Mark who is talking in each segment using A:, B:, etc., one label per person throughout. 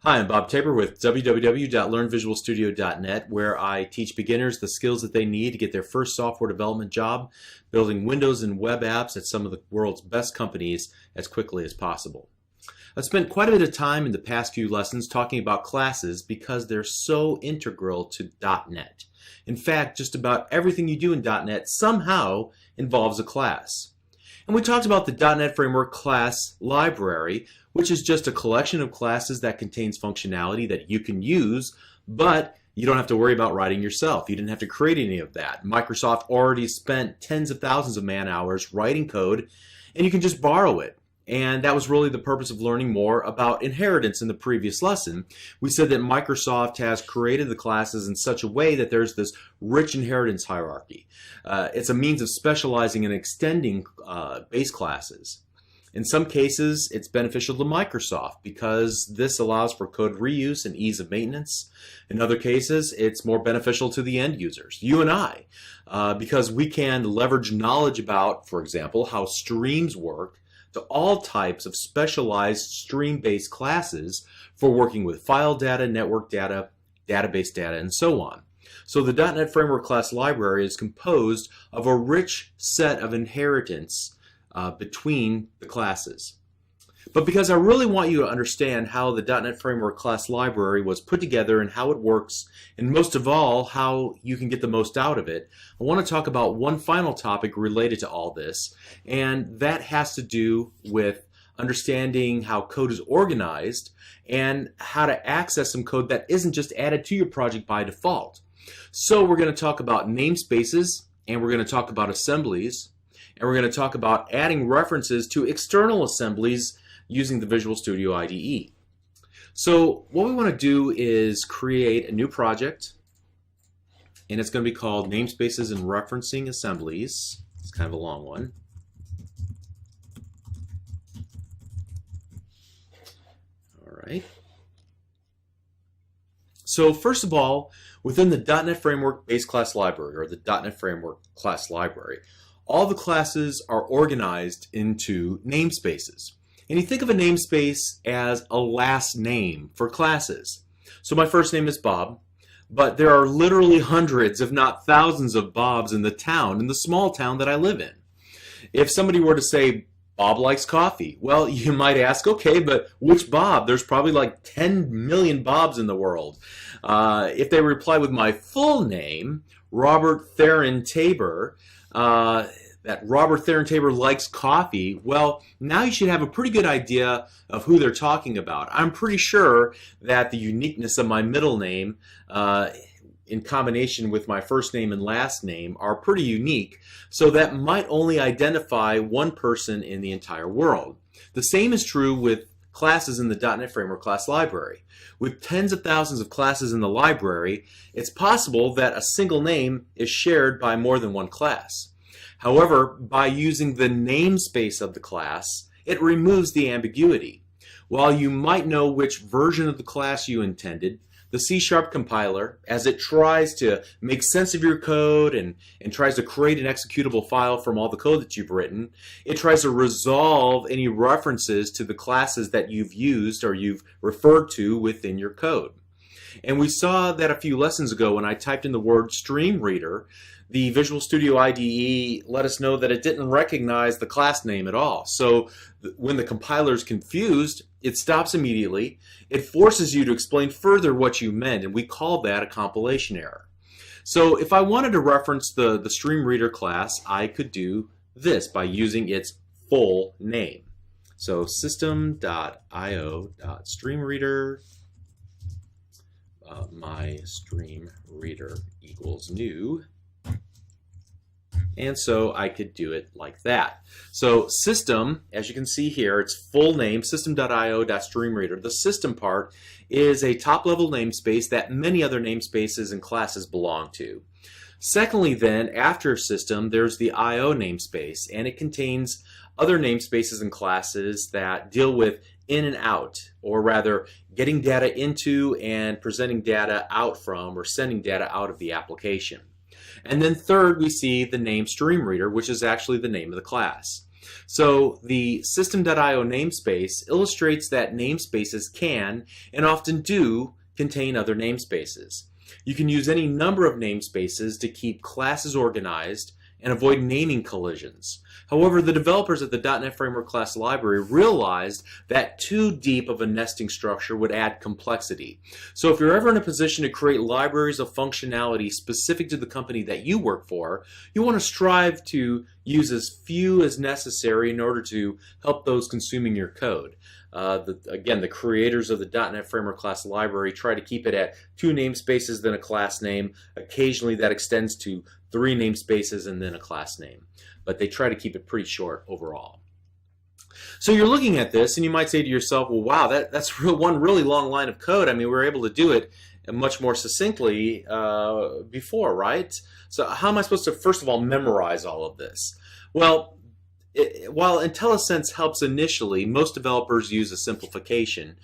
A: Hi, I'm Bob Tabor with www.learnvisualstudio.net, where I teach beginners the skills that they need to get their first software development job building Windows and web apps at some of the world's best companies as quickly as possible. I've spent quite a bit of time in the past few lessons talking about classes because they're so integral to .NET. In fact, just about everything you do in .NET somehow involves a class. And we talked about the .NET Framework class library, which is just a collection of classes that contains functionality that you can use, but you don't have to worry about writing yourself. You didn't have to create any of that. Microsoft already spent tens of thousands of man-hours writing code, and you can just borrow it. And that was really the purpose of learning more about inheritance in the previous lesson. We said that Microsoft has created the classes in such a way that there's this rich inheritance hierarchy. It's a means of specializing and extending base classes. In some cases, it's beneficial to Microsoft because this allows for code reuse and ease of maintenance. In other cases, it's more beneficial to the end users, you and I, because we can leverage knowledge about, for example, how streams work to all types of specialized stream-based classes for working with file data, network data, database data, and so on. So the .NET Framework class library is composed of a rich set of inheritance between the classes. But because I really want you to understand how the .NET Framework class library was put together and how it works, and most of all, how you can get the most out of it, I want to talk about one final topic related to all this, and that has to do with understanding how code is organized and how to access some code that isn't just added to your project by default. So we're going to talk about namespaces, and we're going to talk about assemblies, and we're going to talk about adding references to external assemblies using the Visual Studio IDE. So what we want to do is create a new project, and it's going to be called Namespaces and Referencing Assemblies. It's kind of a long one. All right. So first of all, within the .NET Framework Base Class Library, or the .NET Framework Class Library, all the classes are organized into namespaces. And you think of a namespace as a last name for classes. So my first name is Bob, but there are literally hundreds, if not thousands, of Bobs in the small town that I live in. If somebody were to say, Bob likes coffee, well, you might ask, okay, but which Bob? There's probably like 10 million Bobs in the world. If they reply with my full name, Robert Theron Tabor, that Robert Theron Tabor likes coffee, well, now you should have a pretty good idea of who they're talking about. I'm pretty sure that the uniqueness of my middle name in combination with my first name and last name are pretty unique, so that might only identify one person in the entire world. The same is true with classes in the .NET Framework class library. With tens of thousands of classes in the library, it's possible that a single name is shared by more than one class. However, by using the namespace of the class, it removes the ambiguity. While you might know which version of the class you intended, the C# compiler, as it tries to make sense of your code and tries to create an executable file from all the code that you've written, it tries to resolve any references to the classes that you've used or you've referred to within your code. And we saw that a few lessons ago when I typed in the word stream reader, the Visual Studio IDE let us know that it didn't recognize the class name at all. So when the compiler is confused, it stops immediately. It forces you to explain further what you meant, and we call that a compilation error. So if I wanted to reference the stream reader class, I could do this by using its full name. So system.io.streamreader my stream reader equals new. And so I could do it like that. So system, as you can see here, its full name, system.io.streamreader. The system part is a top-level namespace that many other namespaces and classes belong to. Secondly then, after system, there's the IO namespace, and it contains other namespaces and classes that deal with in and out, or rather getting data into and presenting data out from, or sending data out of the application. And then third, we see the name stream reader, which is actually the name of the class. So the System.io namespace illustrates that namespaces can, and often do, contain other namespaces. You can use any number of namespaces to keep classes organized and avoid naming collisions. However, the developers at the .NET Framework Class Library realized that too deep of a nesting structure would add complexity. So if you're ever in a position to create libraries of functionality specific to the company that you work for, you want to strive to use as few as necessary in order to help those consuming your code. Again, the creators of the .NET Framework Class Library try to keep it at 2 namespaces, then a class name. Occasionally that extends to 3 namespaces and then a class name. But they try to keep it pretty short overall. So you're looking at this and you might say to yourself, well, wow, that's one really long line of code. I mean, we were able to do it much more succinctly before, right? So how am I supposed to, first of all, memorize all of this? Well, while IntelliSense helps initially, most developers use a simplification.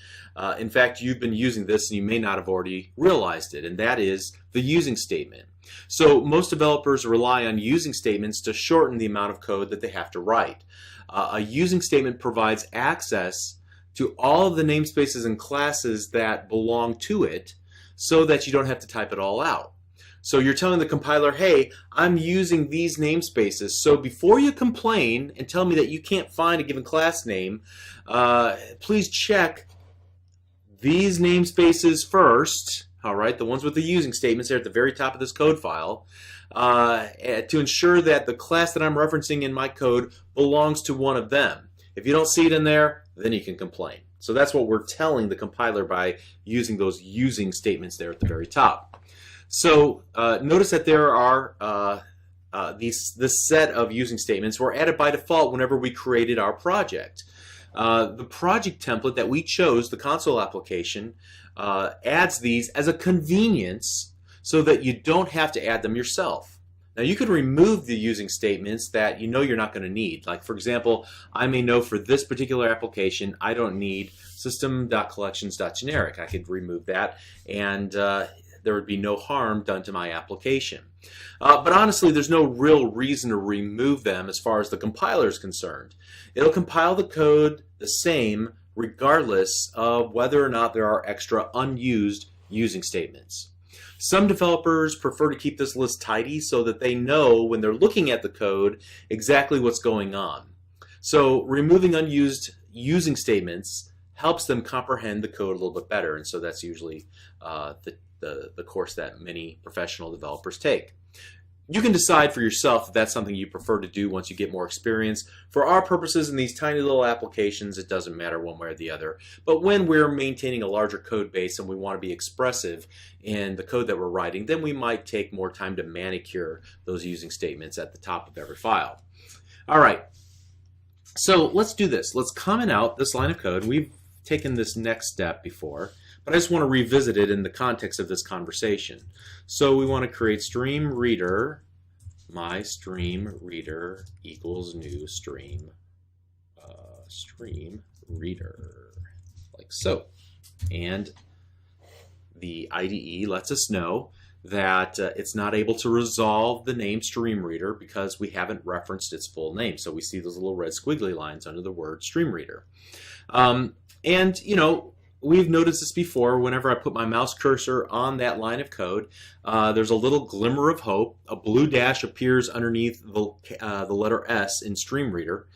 A: In fact, you've been using this and you may not have already realized it, and that is the using statement. So most developers rely on using statements to shorten the amount of code that they have to write. A using statement provides access to all of the namespaces and classes that belong to it so that you don't have to type it all out. So you're telling the compiler, hey, I'm using these namespaces, so before you complain and tell me that you can't find a given class name, please check these namespaces first, all right, the ones with the using statements there at the very top of this code file, to ensure that the class that I'm referencing in my code belongs to one of them. If you don't see it in there, then you can complain. So that's what we're telling the compiler by using those using statements there at the very top. So notice that there are this set of using statements were added by default whenever we created our project. The project template that we chose, the console application, adds these as a convenience so that you don't have to add them yourself. Now you can remove the using statements that you know you're not going to need. Like for example, I may know for this particular application I don't need system.collections.generic. I could remove that and there would be no harm done to my application. But honestly, there's no real reason to remove them as far as the compiler is concerned. It'll compile the code the same regardless of whether or not there are extra unused using statements. Some developers prefer to keep this list tidy so that they know when they're looking at the code exactly what's going on. So removing unused using statements helps them comprehend the code a little bit better, and so that's usually the course that many professional developers take. You can decide for yourself if that's something you prefer to do once you get more experience. For our purposes in these tiny little applications, it doesn't matter one way or the other. But when we're maintaining a larger code base and we want to be expressive in the code that we're writing, then we might take more time to manicure those using statements at the top of every file. All right, so let's do this. Let's comment out this line of code. We've taken this next step before, but I just want to revisit it in the context of this conversation. So we want to create stream reader, my stream reader equals new stream, stream reader, like so. And the IDE lets us know that it's not able to resolve the name stream reader because we haven't referenced its full name. So we see those little red squiggly lines under the word stream reader. And you know, we've noticed this before. Whenever I put my mouse cursor on that line of code, there's a little glimmer of hope. A blue dash appears underneath the letter S in stream reader,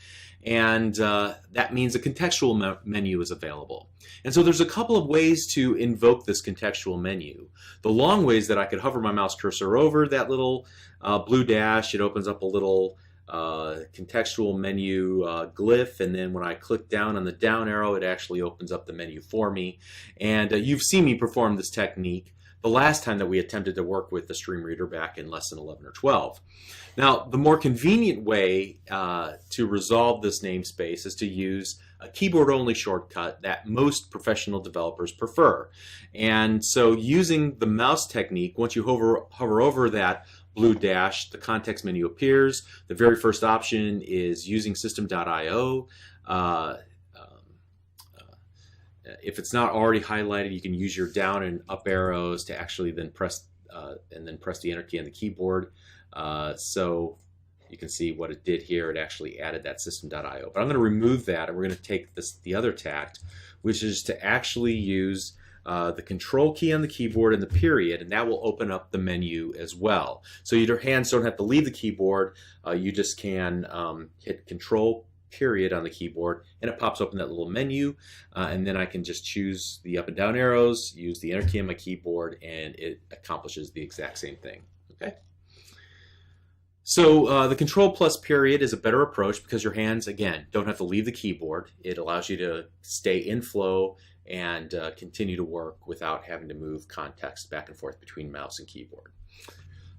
A: and that means a contextual menu is available. And so there's a couple of ways to invoke this contextual menu. The long way is that I could hover my mouse cursor over that little blue dash. It opens up a little contextual menu glyph, and then when I click down on the down arrow, it actually opens up the menu for me. And you've seen me perform this technique the last time that we attempted to work with the stream reader back in lesson 11 or 12. Now, the more convenient way to resolve this namespace is to use a keyboard-only shortcut that most professional developers prefer. And so using the mouse technique, once you hover over that blue dash, the context menu appears. The very first option is using System.io. If it's not already highlighted, you can use your down and up arrows to actually then press the enter key on the keyboard. So you can see what it did here. It actually added that system.io. But I'm going to remove that, and we're going to take the other tact, which is to actually use the control key on the keyboard and the period, and that will open up the menu as well. So your hands don't have to leave the keyboard. You just can hit control period on the keyboard, and it pops open that little menu, and then I can just choose the up and down arrows, use the enter key on my keyboard, and it accomplishes the exact same thing. Okay. So the control plus period is a better approach because your hands, again, don't have to leave the keyboard. It allows you to stay in flow and continue to work without having to move context back and forth between mouse and keyboard.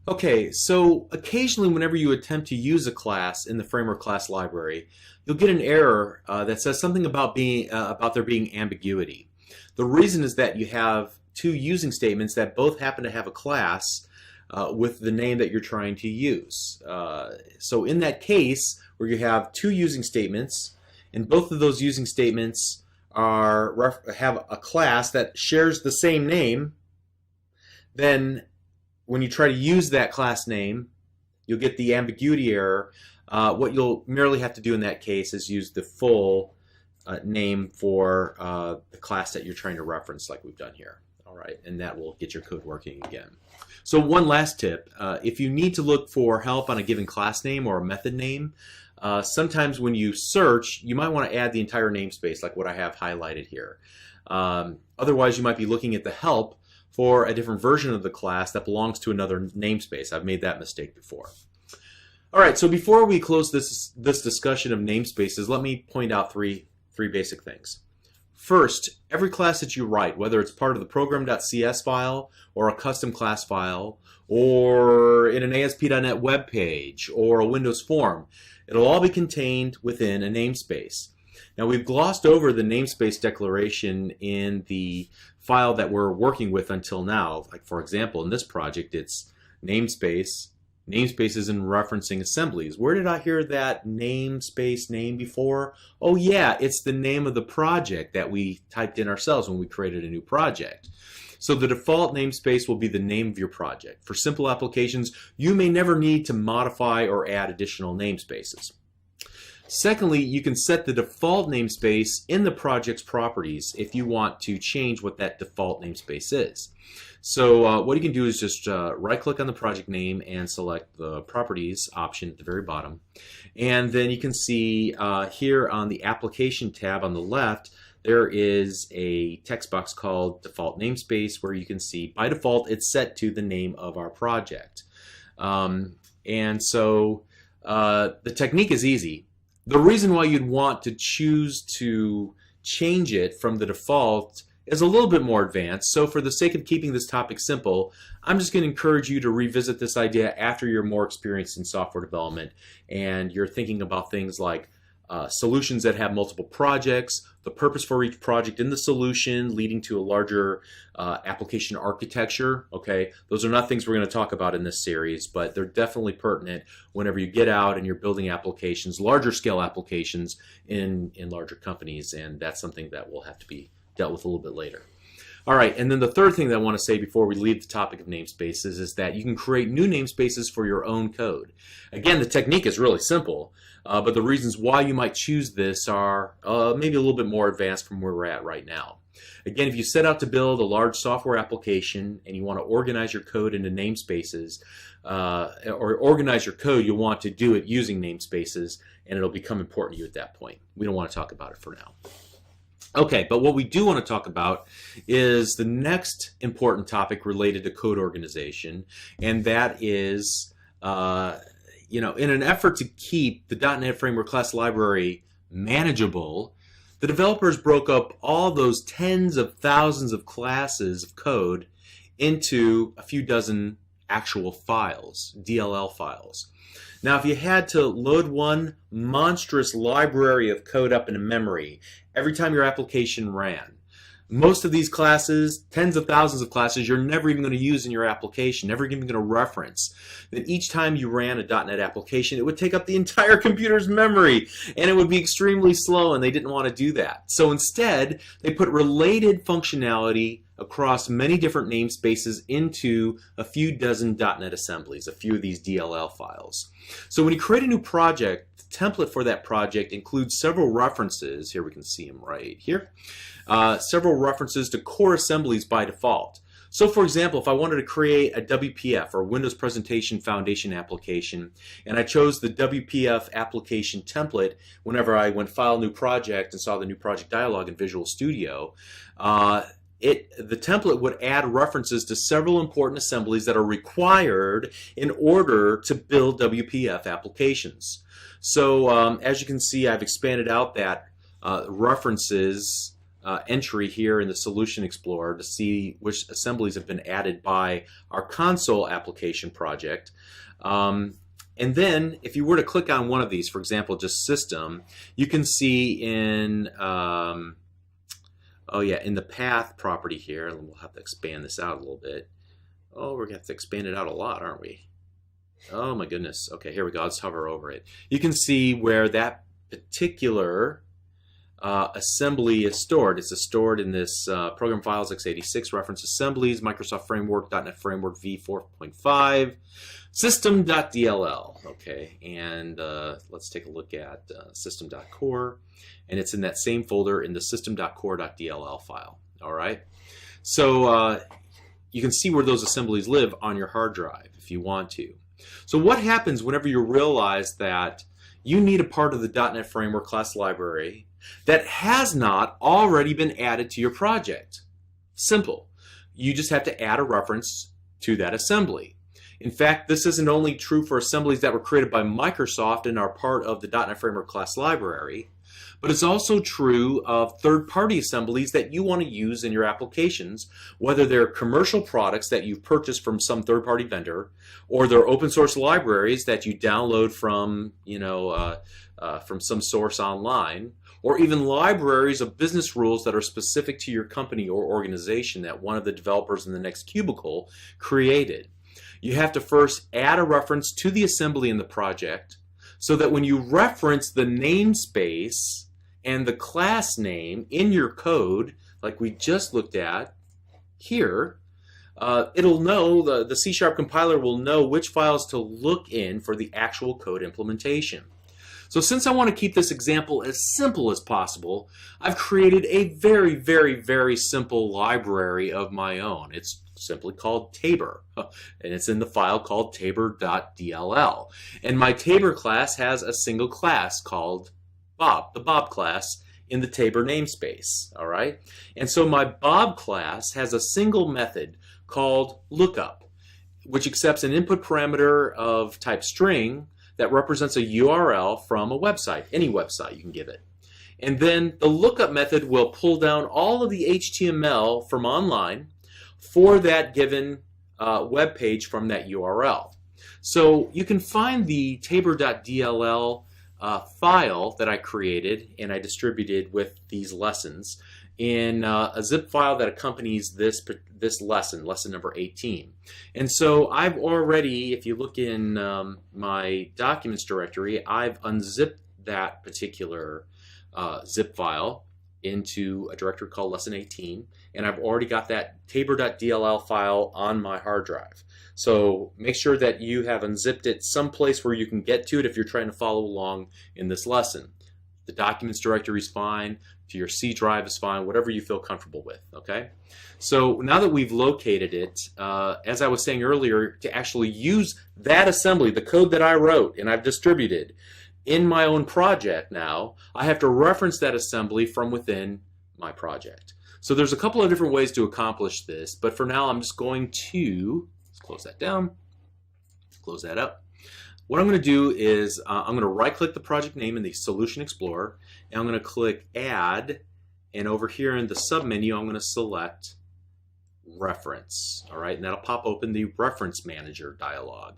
A: Okay, so occasionally whenever you attempt to use a class in the framework class library, you'll get an error that says something about there being ambiguity. The reason is that you have two using statements that both happen to have a class with the name that you're trying to use. So in that case, where you have two using statements, and both of those using statements have a class that shares the same name, then when you try to use that class name, you'll get the ambiguity error. What you'll merely have to do in that case is use the full name for the class that you're trying to reference, like we've done here. All right, and that will get your code working again. So one last tip, if you need to look for help on a given class name or a method name, sometimes when you search, you might want to add the entire namespace, like what I have highlighted here. Otherwise, you might be looking at the help for a different version of the class that belongs to another namespace. I've made that mistake before. All right, so before we close this discussion of namespaces, let me point out three basic things. First, every class that you write, whether it's part of the program.cs file or a custom class file or in an ASP.NET web page or a Windows form, it'll all be contained within a namespace. Now, we've glossed over the namespace declaration in the file that we're working with until now. Like, for example, in this project, it's namespaces and referencing assemblies. Where did I hear that namespace name before? Oh yeah, it's the name of the project that we typed in ourselves when we created a new project. So the default namespace will be the name of your project. For simple applications, you may never need to modify or add additional namespaces. Secondly, you can set the default namespace in the project's properties if you want to change what that default namespace is. So what you can do is just right-click on the project name and select the Properties option at the very bottom. And then you can see here on the Application tab on the left, there is a text box called Default Namespace where you can see by default it's set to the name of our project. And so the technique is easy. The reason why you'd want to choose to change it from the default is a little bit more advanced. So for the sake of keeping this topic simple, I'm just going to encourage you to revisit this idea after you're more experienced in software development and you're thinking about things like solutions that have multiple projects, the purpose for each project in the solution leading to a larger application architecture. Okay, those are not things we're going to talk about in this series, but they're definitely pertinent whenever you get out and you're building applications, larger scale applications in larger companies, and that's something that will have to be dealt with a little bit later. All right, and then the third thing that I want to say before we leave the topic of namespaces is that you can create new namespaces for your own code. Again, the technique is really simple, but the reasons why you might choose this are maybe a little bit more advanced from where we're at right now. Again, if you set out to build a large software application and you want to organize your code into namespaces, or organize your code, you'll want to do it using namespaces, and it'll become important to you at that point. We don't want to talk about it for now. Okay, but what we do want to talk about is the next important topic related to code organization, and that is, in an effort to keep the .NET Framework class library manageable, the developers broke up all those tens of thousands of classes of code into a few dozen actual files, DLL files. Now, if you had to load one monstrous library of code up into memory every time your application ran, Most of these classes, tens of thousands of classes, you're never even going to use in your application, never even going to reference. Then each time you ran a .NET application, it would take up the entire computer's memory, and it would be extremely slow, and they didn't want to do that. So instead, they put related functionality across many different namespaces into a few dozen .NET assemblies, a few of these DLL files. So when you create a new project, the template for that project includes several references. Here we can see them right here. Several references to core assemblies by default. So for example, if I wanted to create a WPF or Windows Presentation Foundation application, and I chose the WPF application template whenever I went File New Project and saw the New Project dialog in Visual Studio, the template would add references to several important assemblies that are required in order to build WPF applications. So as you can see, I've expanded out that references entry here in the Solution Explorer to see which assemblies have been added by our console application project. And then if you were to click on one of these, for example, just System, you can see in in the path property here, and we'll have to expand this out a little bit. Oh, we're going to have to expand it out a lot, aren't we? Oh my goodness. Okay, here we go. Let's hover over it. You can see where that particular assembly is stored. It's stored in this program files x86 reference assemblies, Microsoft Framework, .NET Framework v4.5, System.dll. Okay, and let's take a look at System.core, and it's in that same folder in the System.core.dll file. All right, so you can see where those assemblies live on your hard drive if you want to. So what happens whenever you realize that you need a part of the .NET Framework class library that has not already been added to your project? Simple. You just have to add a reference to that assembly. In fact, this isn't only true for assemblies that were created by Microsoft and are part of the .NET Framework class library, but it's also true of third-party assemblies that you want to use in your applications, whether they're commercial products that you've purchased from some third-party vendor, or they're open-source libraries that you download from, from some source online, or even libraries of business rules that are specific to your company or organization that one of the developers in the next cubicle created. You have to first add a reference to the assembly in the project so that when you reference the namespace and the class name in your code, like we just looked at here, it'll know, the C# compiler will know which files to look in for the actual code implementation. So since I want to keep this example as simple as possible, I've created a very, very, very simple library of my own. It's simply called Tabor, and it's in the file called tabor.dll. And my Tabor class has a single class called Bob, the Bob class, in the Tabor namespace. All right? And so my Bob class has a single method called lookup, which accepts an input parameter of type string that represents a URL from a website, any website you can give it. And then the lookup method will pull down all of the HTML from online for that given web page from that URL. So you can find the tabor.dll file that I created and I distributed with these lessons in a zip file that accompanies this lesson, lesson number 18. And so I've already, if you look in my documents directory, I've unzipped that particular zip file into a directory called lesson 18, and I've already got that tabor.dll file on my hard drive. So make sure that you have unzipped it someplace where you can get to it if you're trying to follow along in this lesson. The documents directory is fine, to your C drive is fine, whatever you feel comfortable with, okay? So now that we've located it, as I was saying earlier, to actually use that assembly, the code that I wrote and I've distributed in my own project now, I have to reference that assembly from within my project. So there's a couple of different ways to accomplish this, but for now I'm just going to, let's close that down, close that up. What I'm going to do is I'm going to right-click the project name in the Solution Explorer, and I'm going to click Add, and over here in the submenu I'm going to select Reference. All right, and that'll pop open the Reference Manager dialog.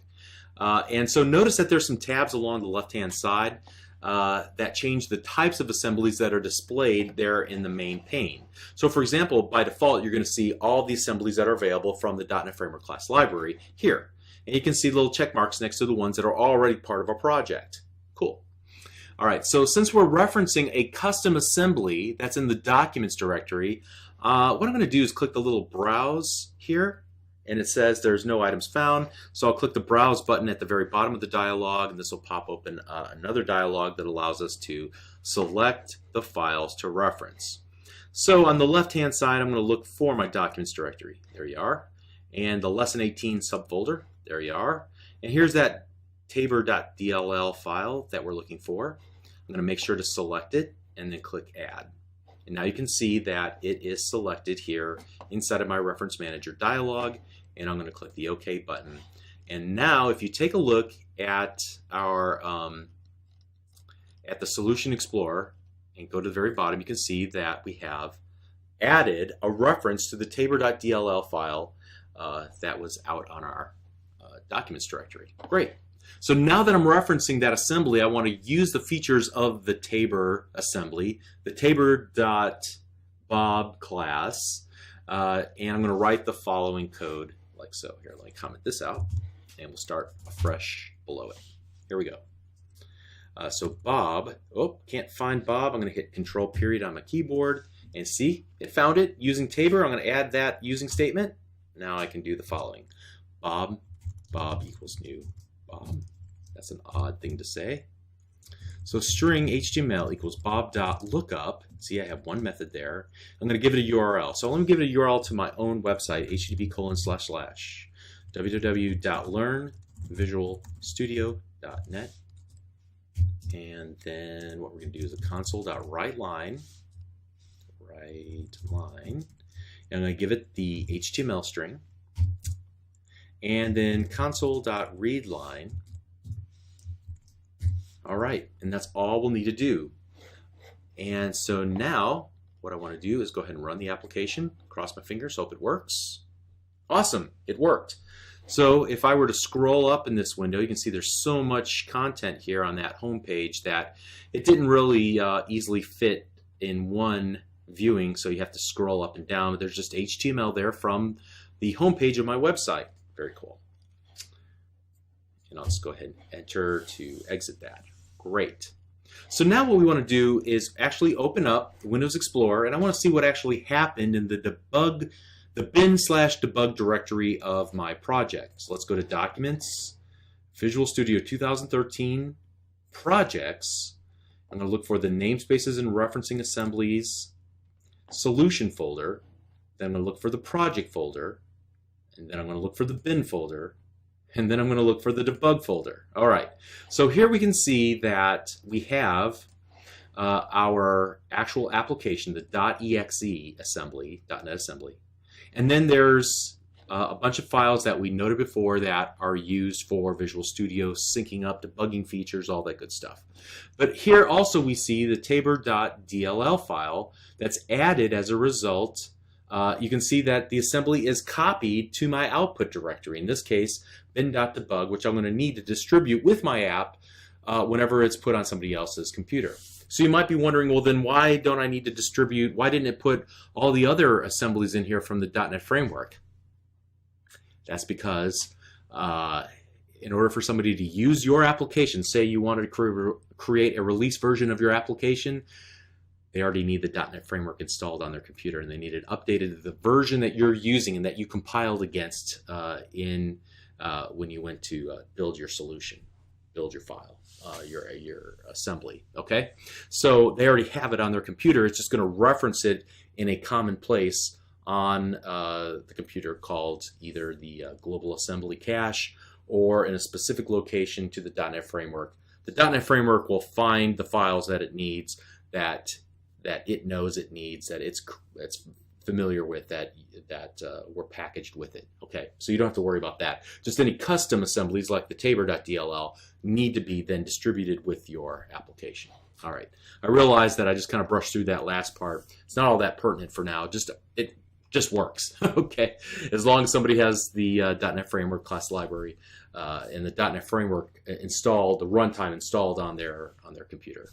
A: And so notice that there's some tabs along the left-hand side. that change the types of assemblies that are displayed there in the main pane. So for example, by default, you're going to see all the assemblies that are available from the .NET Framework class library here. And you can see little check marks next to the ones that are already part of a project. Cool. All right, so since we're referencing a custom assembly that's in the Documents directory, what I'm going to do is click the little Browse here, and it says there's no items found. So I'll click the Browse button at the very bottom of the dialog, and this will pop open another dialog that allows us to select the files to reference. So on the left-hand side, I'm going to look for my Documents directory. There you are. And the Lesson 18 subfolder. There you are. And here's that tabor.dll file that we're looking for. I'm going to make sure to select it and then click Add. And now you can see that it is selected here inside of my Reference Manager dialog, and I'm going to click the OK button. And now if you take a look at our at the Solution Explorer and go to the very bottom, you can see that we have added a reference to the tabor.dll file that was out on our Documents directory. Great. So now that I'm referencing that assembly, I want to use the features of the Tabor assembly, the tabor.bob class, and I'm going to write the following code like so. Here, let me comment this out, and we'll start afresh below it. Here we go. So Bob, can't find Bob. I'm going to hit Control period on my keyboard, and see, it found it using Tabor. I'm going to add that using statement. Now I can do the following. Bob equals new Bob. That's an odd thing to say. So string HTML equals bob.lookup. See, I have one method there. I'm going to give it a URL. So let me give it a URL to my own website, http://www.learnvisualstudio.net. And then what we're going to do is a console.writeLine. And I'm going to give it the HTML string. And then console.readLine. All right, and that's all we'll need to do. And so now what I want to do is go ahead and run the application. Cross my fingers, hope it works. Awesome, it worked. So if I were to scroll up in this window, you can see there's so much content here on that home page that it didn't really easily fit in one viewing, so you have to scroll up and down. But there's just HTML there from the home page of my website. Very cool. And I'll just go ahead and enter to exit that. Great. So now what we want to do is actually open up Windows Explorer, and I want to see what actually happened in the bin/debug directory of my project. So let's go to Documents, Visual Studio 2013, Projects. I'm going to look for the Namespaces and Referencing Assemblies Solution folder. Then I'm going to look for the Project folder. And then I'm going to look for the bin folder, and then I'm going to look for the debug folder. All right, so here we can see that we have our actual application, the .exe assembly, .NET assembly, and then there's a bunch of files that we noted before that are used for Visual Studio, syncing up, debugging features, all that good stuff. But here also we see the tabor.dll file that's added as a result. You can see that the assembly is copied to my output directory, in this case bin.debug, which I'm going to need to distribute with my app whenever it's put on somebody else's computer. So you might be wondering, well then why don't I need to distribute, why didn't it put all the other assemblies in here from the .NET Framework? That's because in order for somebody to use your application, say you wanted to create a release version of your application, they already need the .NET Framework installed on their computer, and they need it updated to the version that you're using and that you compiled against when you went to build your solution, build your file, your assembly. Okay, so they already have it on their computer. It's just going to reference it in a common place on the computer called either the Global Assembly Cache or in a specific location to the .NET Framework. The .NET Framework will find the files that it needs, that it knows it needs, that it's familiar with, that were packaged with it. Okay, so you don't have to worry about that. Just any custom assemblies like the tabor.dll need to be then distributed with your application. All right, I realize that I just kind of brushed through that last part. It's not all that pertinent for now. It just works. Okay, as long as somebody has the .NET Framework class library in the .NET Framework installed, the runtime installed on their computer.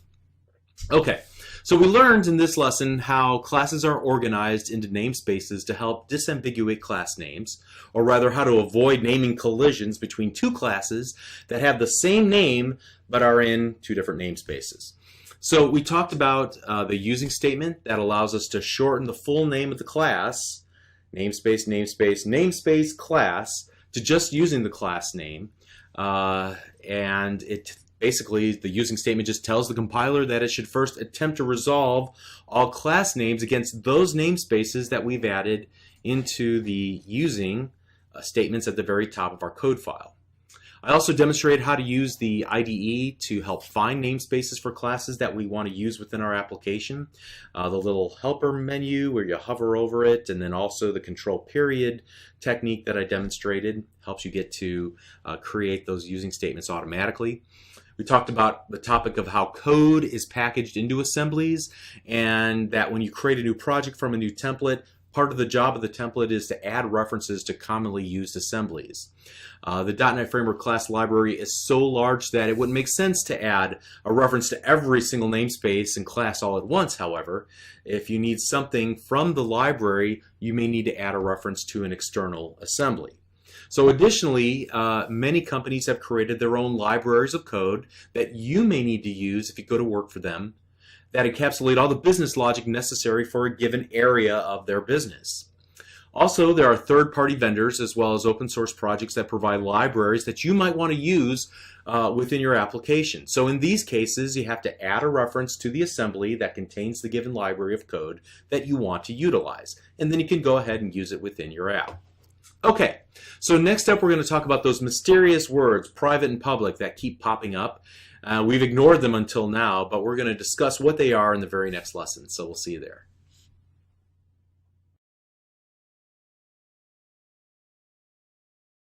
A: Okay, so we learned in this lesson how classes are organized into namespaces to help disambiguate class names, or rather how to avoid naming collisions between two classes that have the same name but are in two different namespaces. So we talked about the using statement that allows us to shorten the full name of the class, namespace, namespace, namespace class, to just using the class name, and it basically, the using statement just tells the compiler that it should first attempt to resolve all class names against those namespaces that we've added into the using statements at the very top of our code file. I also demonstrated how to use the IDE to help find namespaces for classes that we want to use within our application. The little helper menu where you hover over it, and then also the control period technique that I demonstrated helps you get to create those using statements automatically. We talked about the topic of how code is packaged into assemblies, and that when you create a new project from a new template, part of the job of the template is to add references to commonly used assemblies. The .NET Framework class library is so large that it wouldn't make sense to add a reference to every single namespace and class all at once. However, if you need something from the library, you may need to add a reference to an external assembly. So additionally, many companies have created their own libraries of code that you may need to use if you go to work for them that encapsulate all the business logic necessary for a given area of their business. Also, there are third-party vendors as well as open source projects that provide libraries that you might want to use within your application. So in these cases, you have to add a reference to the assembly that contains the given library of code that you want to utilize. And then you can go ahead and use it within your app. Okay, so next up we're going to talk about those mysterious words, private and public, that keep popping up. We've ignored them until now, but we're going to discuss what they are in the very next lesson, so we'll see you there.